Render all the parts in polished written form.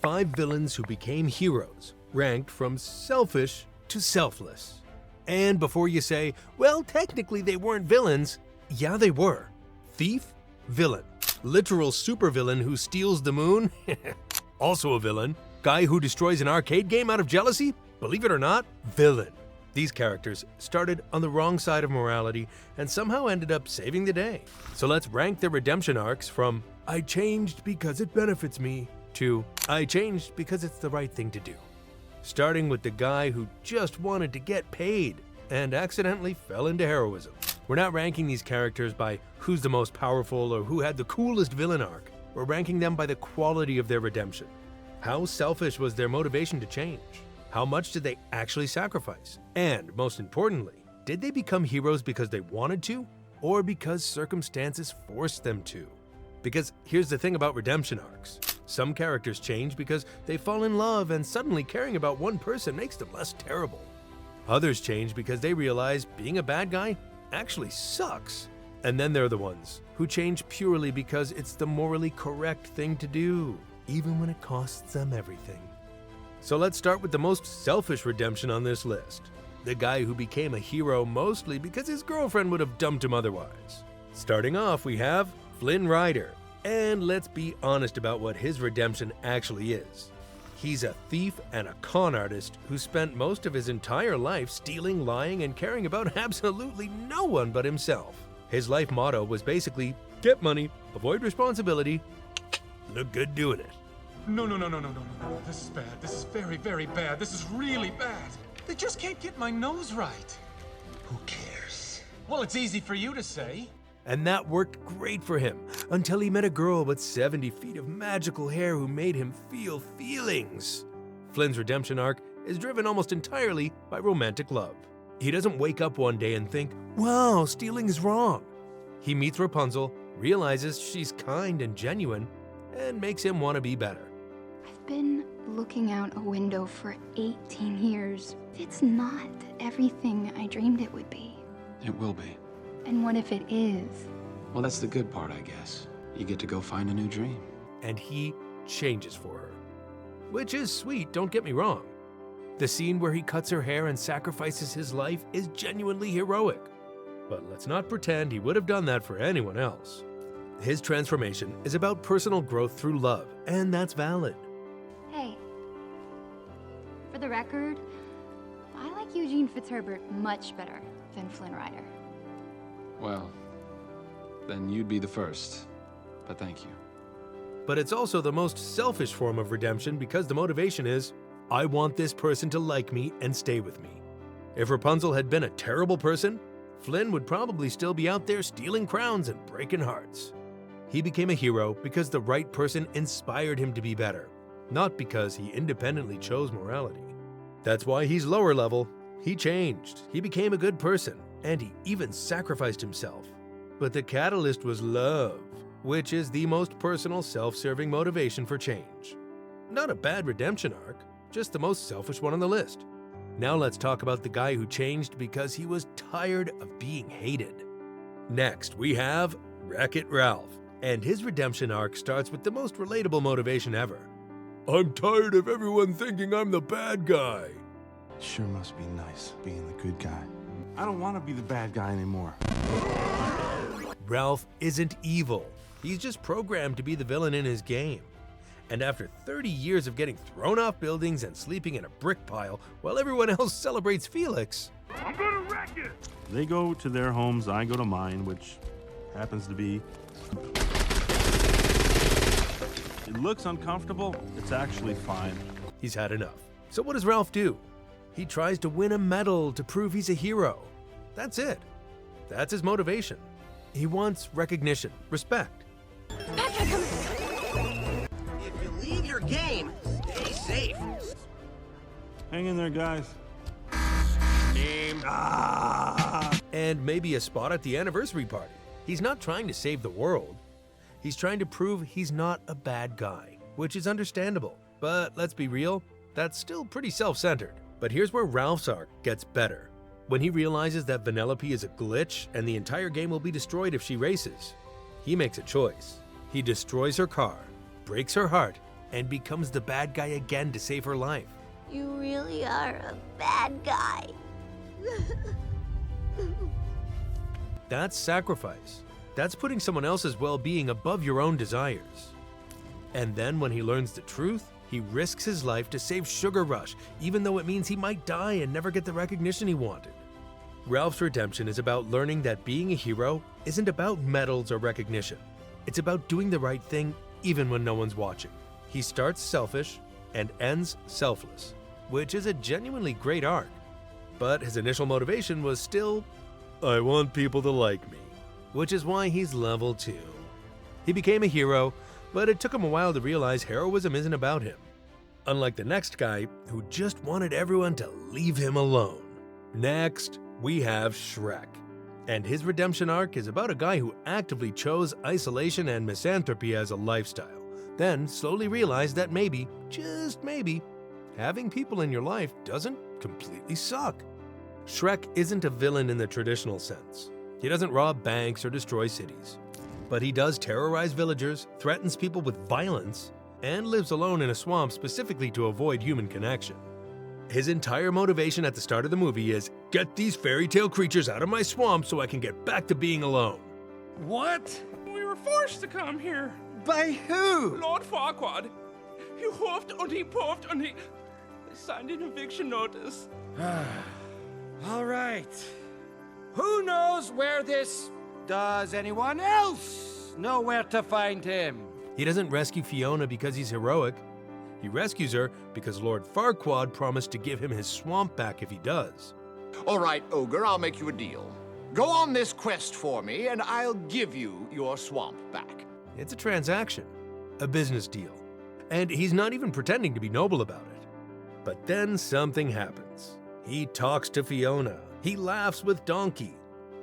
5 villains who became heroes, ranked from selfish to selfless. And before you say, well, technically they weren't villains, yeah, they were. Thief, villain. Literal supervillain who steals the moon, also a villain. Guy who destroys an arcade game out of jealousy, believe it or not, villain. These characters started on the wrong side of morality and somehow ended up saving the day. So let's rank their redemption arcs from I changed because it benefits me to I changed because it's the right thing to do. Starting with the guy who just wanted to get paid and accidentally fell into heroism. We're not ranking these characters by who's the most powerful or who had the coolest villain arc. We're ranking them by the quality of their redemption. How selfish was their motivation to change? How much did they actually sacrifice? And most importantly, did they become heroes because they wanted to or because circumstances forced them to? Because here's the thing about redemption arcs. Some characters change because they fall in love and suddenly caring about one person makes them less terrible. Others change because they realize being a bad guy actually sucks. And then there are the ones who change purely because it's the morally correct thing to do, even when it costs them everything. So let's start with the most selfish redemption on this list. The guy who became a hero mostly because his girlfriend would have dumped him otherwise. Starting off, we have Flynn Ryder. And let's be honest about what his redemption actually is. He's a thief and a con artist who spent most of his entire life stealing, lying, and caring about absolutely no one but himself. His life motto was basically, get money, avoid responsibility, look good doing it. No. This is bad. This is very, very bad. This is really bad. They just can't get my nose right. Who cares? Well, it's easy for you to say. And that worked great for him until he met a girl with 70 feet of magical hair who made him feel feelings. Flynn's redemption arc is driven almost entirely by romantic love. He doesn't wake up one day and think, wow, stealing is wrong. He meets Rapunzel, realizes she's kind and genuine, and makes him want to be better. I've been looking out a window for 18 years. It's not everything I dreamed it would be. It will be. And what if it is? Well, that's the good part, I guess. You get to go find a new dream. And he changes for her. Which is sweet, don't get me wrong. The scene where he cuts her hair and sacrifices his life is genuinely heroic. But let's not pretend he would have done that for anyone else. His transformation is about personal growth through love, and that's valid. Hey, for the record, I like Eugene Fitzherbert much better than Flynn Ryder. Well, then you'd be the first. But thank you. But it's also the most selfish form of redemption because the motivation is, I want this person to like me and stay with me. If Rapunzel had been a terrible person, Flynn would probably still be out there stealing crowns and breaking hearts. He became a hero because the right person inspired him to be better, not because he independently chose morality. That's why he's lower level. He changed, he became a good person, and he even sacrificed himself. But the catalyst was love, which is the most personal, self-serving motivation for change. Not a bad redemption arc, just the most selfish one on the list. Now let's talk about the guy who changed because he was tired of being hated. Next, we have Wreck-It Ralph, and his redemption arc starts with the most relatable motivation ever. I'm tired of everyone thinking I'm the bad guy. It sure must be nice being the good guy. I don't want to be the bad guy anymore. Ralph isn't evil. He's just programmed to be the villain in his game. And after 30 years of getting thrown off buildings and sleeping in a brick pile while everyone else celebrates Felix, I'm gonna wreck it! They go to their homes, I go to mine, which happens to be... It looks uncomfortable, it's actually fine. he's had enough. So what does Ralph do? He tries to win a medal to prove he's a hero. That's it. That's his motivation. He wants recognition, respect. If you leave your game, stay safe. Hang in there, guys. And maybe a spot at the anniversary party. He's not trying to save the world. He's trying to prove he's not a bad guy, which is understandable. But let's be real, that's still pretty self-centered. But here's where Ralph's arc gets better. When he realizes that Vanellope is a glitch and the entire game will be destroyed if she races, he makes a choice. He destroys her car, breaks her heart, and becomes the bad guy again to save her life. You really are a bad guy. That's sacrifice. That's putting someone else's well-being above your own desires. And then when he learns the truth, he risks his life to save Sugar Rush, even though it means he might die and never get the recognition he wanted. Ralph's redemption is about learning that being a hero isn't about medals or recognition. It's about doing the right thing even when no one's watching. He starts selfish and ends selfless, which is a genuinely great arc. But his initial motivation was still, I want people to like me, which is why he's level 2. He became a hero, but it took him a while to realize heroism isn't about him. Unlike the next guy, who just wanted everyone to leave him alone. Next, we have Shrek. And his redemption arc is about a guy who actively chose isolation and misanthropy as a lifestyle, then slowly realized that maybe, just maybe, having people in your life doesn't completely suck. Shrek isn't a villain in the traditional sense. He doesn't rob banks or destroy cities. But he does terrorize villagers, threatens people with violence, and lives alone in a swamp specifically to avoid human connection. His entire motivation at the start of the movie is, get these fairy tale creatures out of my swamp so I can get back to being alone. What? We were forced to come here. By who? Lord Farquaad. He huffed and he puffed and he signed an eviction notice. All right. Who knows where this... Does anyone else know where to find him? He doesn't rescue Fiona because he's heroic. He rescues her because Lord Farquaad promised to give him his swamp back if he does. All right, Ogre, I'll make you a deal. Go on this quest for me, and I'll give you your swamp back. It's a transaction, a business deal. And he's not even pretending to be noble about it. But then something happens. He talks to Fiona. He laughs with Donkey.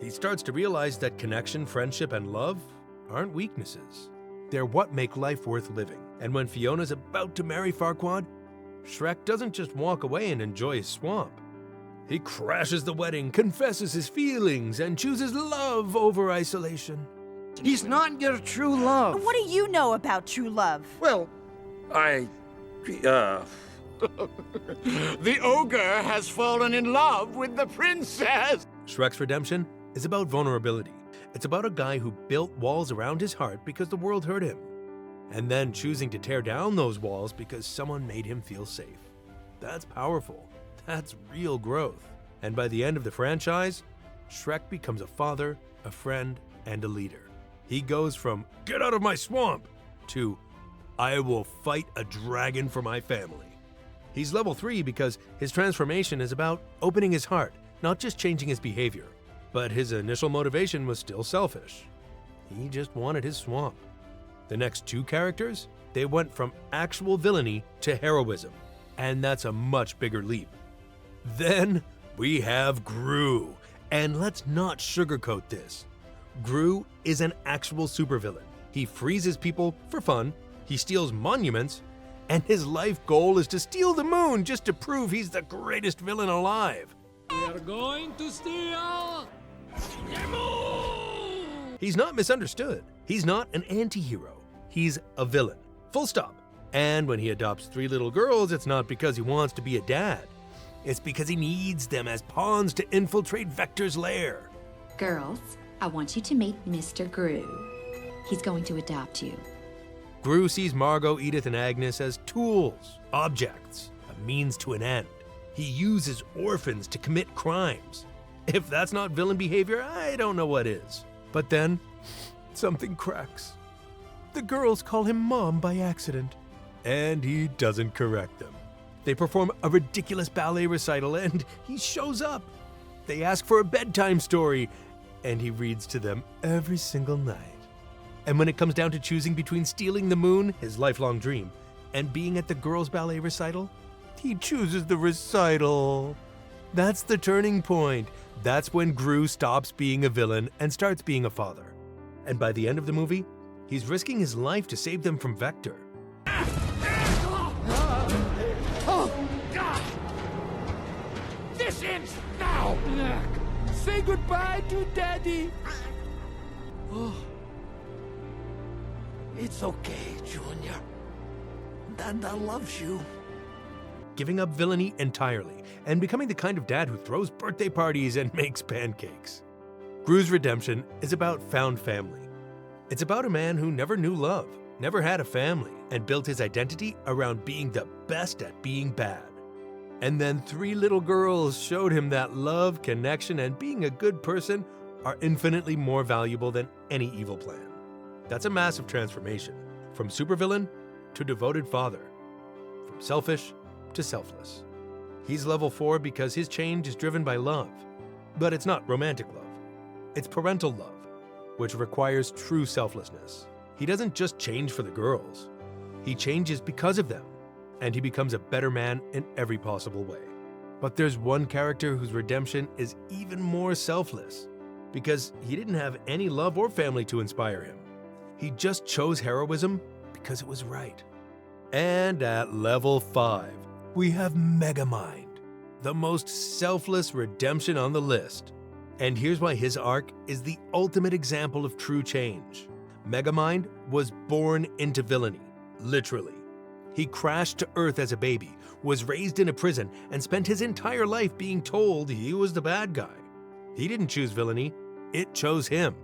He starts to realize that connection, friendship, and love aren't weaknesses. They're what make life worth living. And when Fiona's about to marry Farquaad, Shrek doesn't just walk away and enjoy his swamp. He crashes the wedding, confesses his feelings, and chooses love over isolation. He's not your true love. What do you know about true love? Well, The ogre has fallen in love with the princess. Shrek's redemption is about vulnerability. It's about a guy who built walls around his heart because the world hurt him, and then choosing to tear down those walls because someone made him feel safe. That's powerful. That's real growth. And by the end of the franchise, Shrek becomes a father, a friend, and a leader. He goes from, get out of my swamp, to, I will fight a dragon for my family. He's level 3 because his transformation is about opening his heart, not just changing his behavior. But his initial motivation was still selfish. He just wanted his swamp. The next 2 characters, they went from actual villainy to heroism, and that's a much bigger leap. Then we have Gru, and let's not sugarcoat this. Gru is an actual supervillain. He freezes people for fun, he steals monuments, and his life goal is to steal the moon just to prove he's the greatest villain alive. We are going to steal the moon! He's not misunderstood. He's not an anti-hero. He's a villain. Full stop. And when he adopts 3 little girls, it's not because he wants to be a dad. It's because he needs them as pawns to infiltrate Vector's lair. Girls, I want you to meet Mr. Gru. He's going to adopt you. Gru sees Margot, Edith, and Agnes as tools, objects, a means to an end. He uses orphans to commit crimes. If that's not villain behavior, I don't know what is. But then, something cracks. The girls call him Mom by accident, and he doesn't correct them. They perform a ridiculous ballet recital, and he shows up. They ask for a bedtime story, and he reads to them every single night. And when it comes down to choosing between stealing the moon, his lifelong dream, and being at the girls' ballet recital, he chooses the recital. That's the turning point. That's when Gru stops being a villain and starts being a father. And by the end of the movie, he's risking his life to save them from Vector. oh, God! This ends now! Say goodbye to Daddy. Oh. It's okay, Junior. Dad that loves you. Giving up villainy entirely and becoming the kind of dad who throws birthday parties and makes pancakes. Gru's redemption is about found family. It's about a man who never knew love, never had a family, and built his identity around being the best at being bad. And then 3 little girls showed him that love, connection, and being a good person are infinitely more valuable than any evil plan. That's a massive transformation, from supervillain to devoted father, from selfish to selfless. He's level 4 because his change is driven by love, but it's not romantic love. It's parental love, which requires true selflessness. He doesn't just change for the girls. He changes because of them, and he becomes a better man in every possible way. But there's one character whose redemption is even more selfless, because he didn't have any love or family to inspire him. He just chose heroism because it was right. And at level 5, we have Megamind, the most selfless redemption on the list. And here's why his arc is the ultimate example of true change. Megamind was born into villainy, literally. He crashed to Earth as a baby, was raised in a prison, and spent his entire life being told he was the bad guy. He didn't choose villainy, it chose him.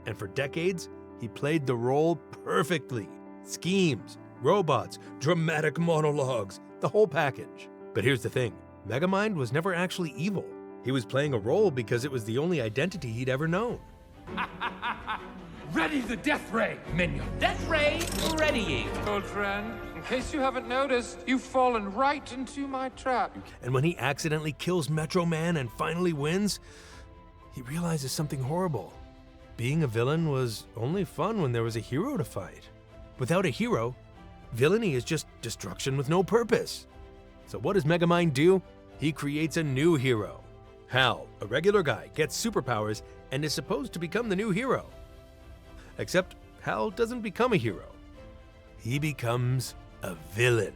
And for decades, he played the role perfectly. Schemes, robots, dramatic monologues, the whole package. But here's the thing, Megamind was never actually evil. He was playing a role because it was the only identity he'd ever known. Ready the death ray, minion. Death ray, readying. Old friend, in case you haven't noticed, you've fallen right into my trap. And when he accidentally kills Metro Man and finally wins, he realizes something horrible. Being a villain was only fun when there was a hero to fight. Without a hero, villainy is just destruction with no purpose. So what does Megamind do? He creates a new hero. Hal, a regular guy, gets superpowers and is supposed to become the new hero. Except Hal doesn't become a hero. He becomes a villain.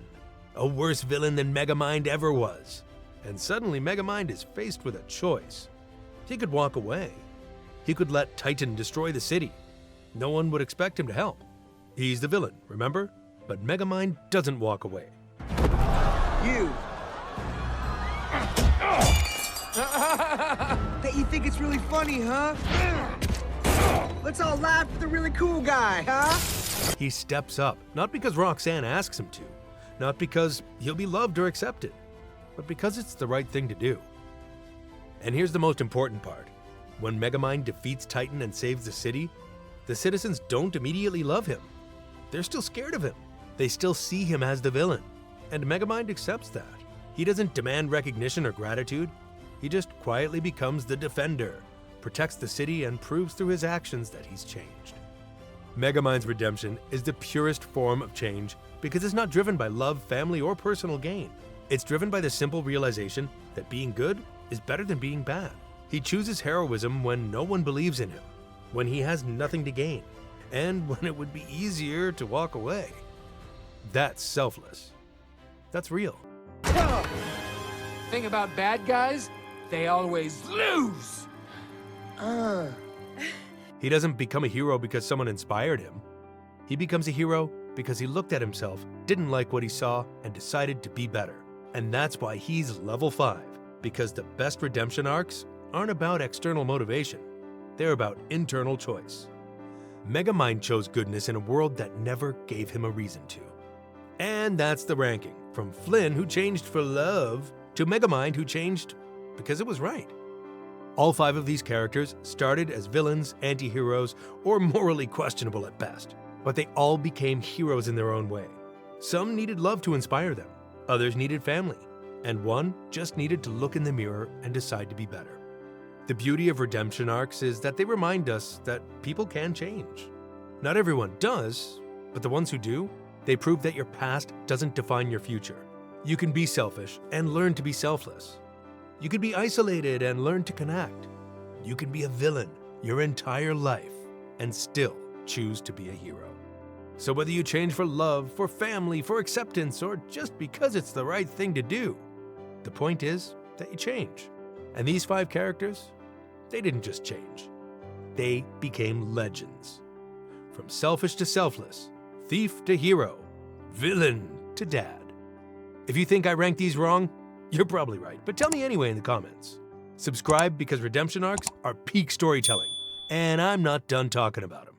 A worse villain than Megamind ever was. And suddenly Megamind is faced with a choice. He could walk away. He could let Titan destroy the city. No one would expect him to help. He's the villain, remember? But Megamind doesn't walk away. You! Bet you think it's really funny, huh? Let's all laugh at the really cool guy, huh? He steps up, not because Roxanne asks him to, not because he'll be loved or accepted, but because it's the right thing to do. And here's the most important part. When Megamind defeats Titan and saves the city, the citizens don't immediately love him. They're still scared of him. They still see him as the villain. And Megamind accepts that. He doesn't demand recognition or gratitude. He just quietly becomes the defender, protects the city, and proves through his actions that he's changed. Megamind's redemption is the purest form of change because it's not driven by love, family, or personal gain. It's driven by the simple realization that being good is better than being bad. He chooses heroism when no one believes in him, when he has nothing to gain, and when it would be easier to walk away. That's selfless. That's real. Thing about bad guys, they always lose. He doesn't become a hero because someone inspired him. He becomes a hero because he looked at himself, didn't like what he saw, and decided to be better. And that's why he's level 5, because the best redemption arcs aren't about external motivation. They're about internal choice. Megamind chose goodness in a world that never gave him a reason to. And that's the ranking, from Flynn, who changed for love, to Megamind, who changed because it was right. All 5 of these characters started as villains, anti-heroes, or morally questionable at best, but they all became heroes in their own way. Some needed love to inspire them, others needed family, and one just needed to look in the mirror and decide to be better. The beauty of redemption arcs is that they remind us that people can change. Not everyone does, but the ones who do, they prove that your past doesn't define your future. You can be selfish and learn to be selfless. You can be isolated and learn to connect. You can be a villain your entire life and still choose to be a hero. So whether you change for love, for family, for acceptance, or just because it's the right thing to do, the point is that you change. And these 5 characters, they didn't just change. They became legends. From selfish to selfless, thief to hero, villain to dad. If you think I ranked these wrong, you're probably right, but tell me anyway in the comments. Subscribe because redemption arcs are peak storytelling, and I'm not done talking about them.